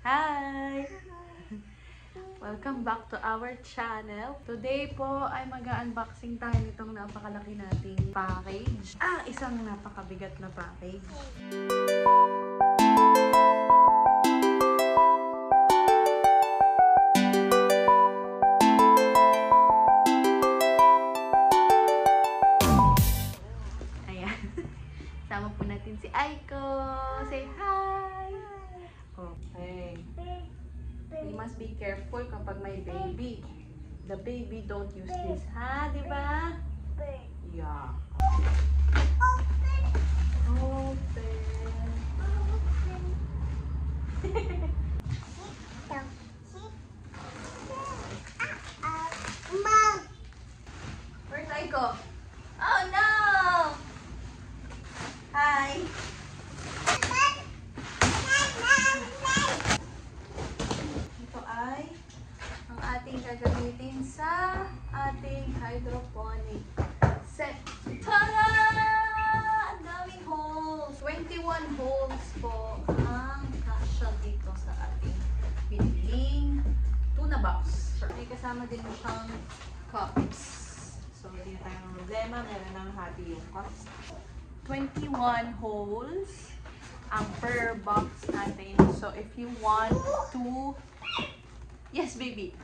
Hi! Welcome back to our channel. Today po ay mag-unboxing tayo nitong napakalaki nating package. Isang napakabigat na package. Ayan. Sama po natin si Aiko. Say hi! Okay. We must be careful kapag may baby. The baby don't use this, ha? Diba? Yeah. Open. Where's Aiko? Oh no! Hi! Ito ay ang ating gagamitin sa ating hydroponic set. Tada! Ang daming holes! 21 holes po ang kasya dito sa ating biniling tuna box. May kasama din siyang cups. So, hindi na tayong problema. Meron nang hati yung cups. 21 holes ang per box natin. So, if you want to... Yes, baby.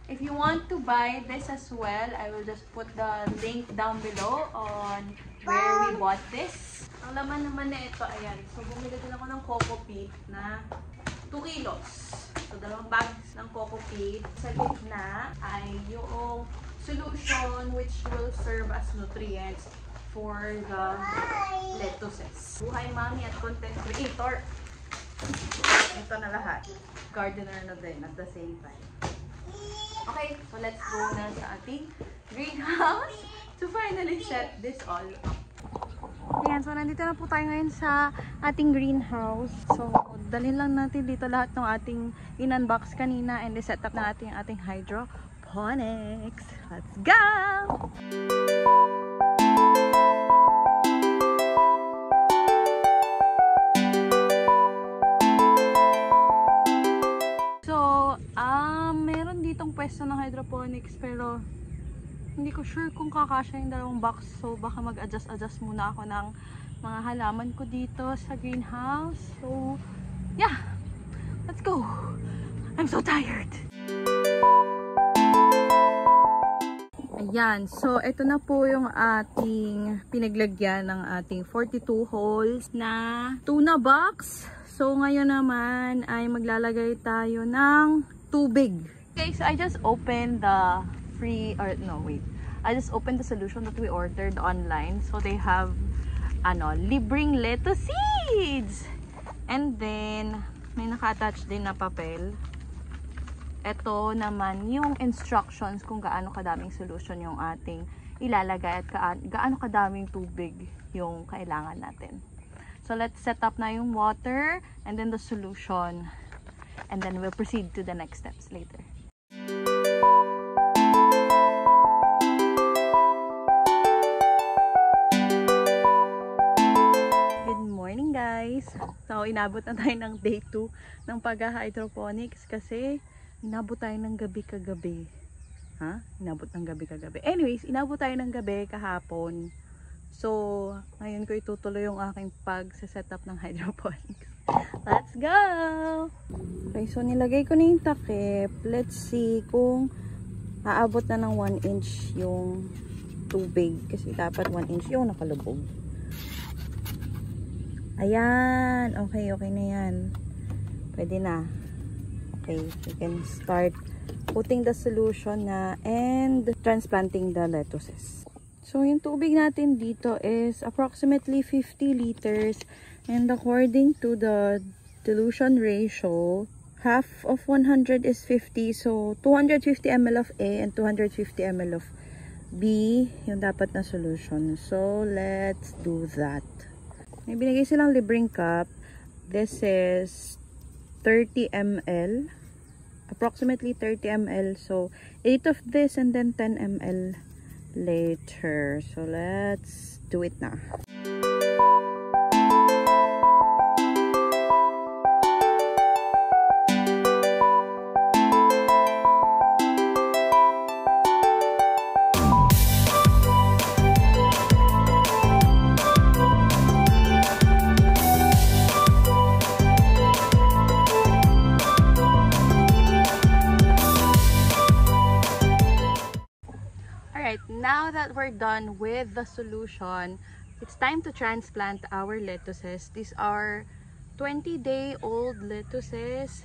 If you want to buy this as well, I will just put the link down below on where we bought this. Ang laman naman na ito, ayan. So, bumili din ako ng Coco Peat na 2 kilos. So, 2 bags ng Coco Peat. Sa gitna ay yung solution which will serve as nutrients for the lettuces. Buhay mami at content creator. Ito na lahat. Gardener na din at the same time. Okay, so let's go na sa ating greenhouse to finally set this all up. Ayan, so nandito na po tayo ngayon sa ating greenhouse. So, dalhin lang natin dito lahat ng ating in-unbox kanina and set up na natin ating hydroponics. Let's go! Meron ditong pwesto ng hydroponics pero hindi ko sure kung kakasya yung 2 box. So, baka mag-adjust muna ako ng mga halaman ko dito sa greenhouse. So, yeah! Let's go! I'm so tired! Ayan. So, ito na po yung ating pinaglagyan ng ating 42 holes na tuna box. So, ngayon naman ay maglalagay tayo ng tubig. Okay, so I just opened the I just opened the solution that we ordered online. So they have libreng lettuce seeds. And then may naka-attach din na papel. Ito naman yung instructions kung gaano kadaming solution yung ating ilalagay at gaano kadaming tubig yung kailangan natin. So let's set up na yung water and then the solution. And then we'll proceed to the next steps later. Good morning guys! So inabot na tayo ng day 2 ng pag-hydroponics kasi inabot tayo ng gabi kagabi. Inabot ng gabi kagabi. Anyways, inabot tayo ng gabi kahapon. So, ngayon ko itutuloy yung aking pag-setup ng hydroponics. Let's go! Okay, so nilagay ko na yung takip. Let's see kung aabot na ng 1 inch yung tubig. Kasi dapat 1 inch yung nakalubog. Ayan! Okay, okay na yan. Pwede na. Okay, we can start putting the solution na and transplanting the lettuces. So, yung tubig natin dito is approximately 50 liters. And according to the dilution ratio, half of 100 is 50. So, 250 ml of A and 250 ml of B yung dapat na solution. So, let's do that. May binigay silang libreng cup. This is 30 ml. Approximately 30 ml. So, 8 of this and then 10 ml later. So, let's do it now. that we're done with the solution, it's time to transplant our lettuces. These are 20-day-old lettuces.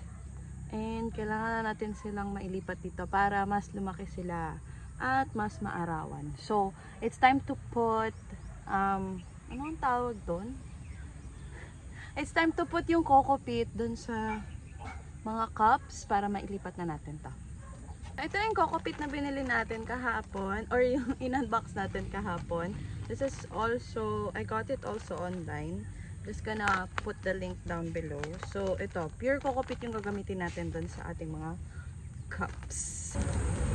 And kailangan na natin silang mailipat dito para mas lumaki sila at mas maarawan. So, it's time to put, anong tawag doon? It's time to put yung coco peat dun sa mga cups para mailipat na natin to. Ito yung coco peat na binili natin kahapon or yung in-unbox natin kahapon. This is also, I got it also online. Just gonna put the link down below. So ito, pure coco peat yung gagamitin natin dun sa ating mga cups.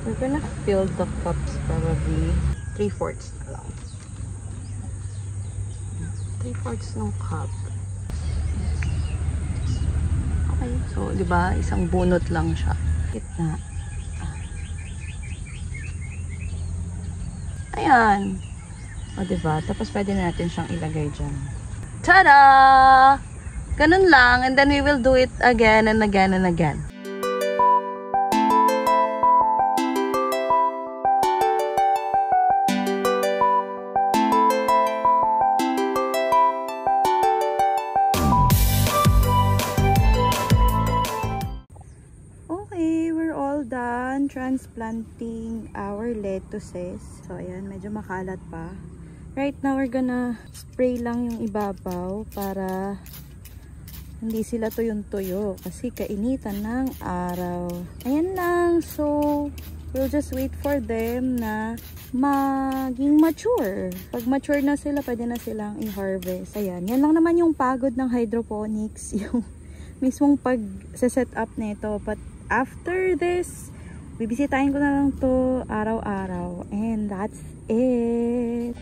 We're gonna fill the cups probably 3/4 na lang. 3/4 ng cup. Okay, so di ba isang bunot lang siya. Gitna. Ayan. O diba? Tapos pwede natin siyang ilagay dyan. Tada! Ganun lang. And then we will do it again and again and again. Okay, we're all done transplanting our lettuces. So, ayan, medyo makalat pa. Right now, we're gonna spray lang yung ibabaw para hindi sila tuyong-tuyo kasi kainitan ng araw. Ayan lang. So, we'll just wait for them na maging mature. Pag mature na sila, pwede na silang i-harvest. Ayan, yan lang naman yung pagod ng hydroponics. Yung mismong pag-set up nito. But after this, bibisitahin ko na lang to araw-araw. And that's it.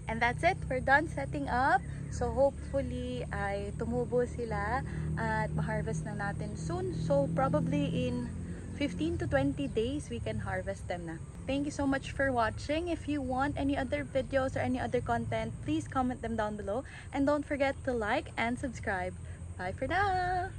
And that's it. We're done setting up. So hopefully ay tumubo sila at ma-harvest na natin soon. So probably in 15 to 20 days we can harvest them na. Thank you so much for watching. If you want any other videos or any other content, please comment them down below. And don't forget to like and subscribe. Bye for now!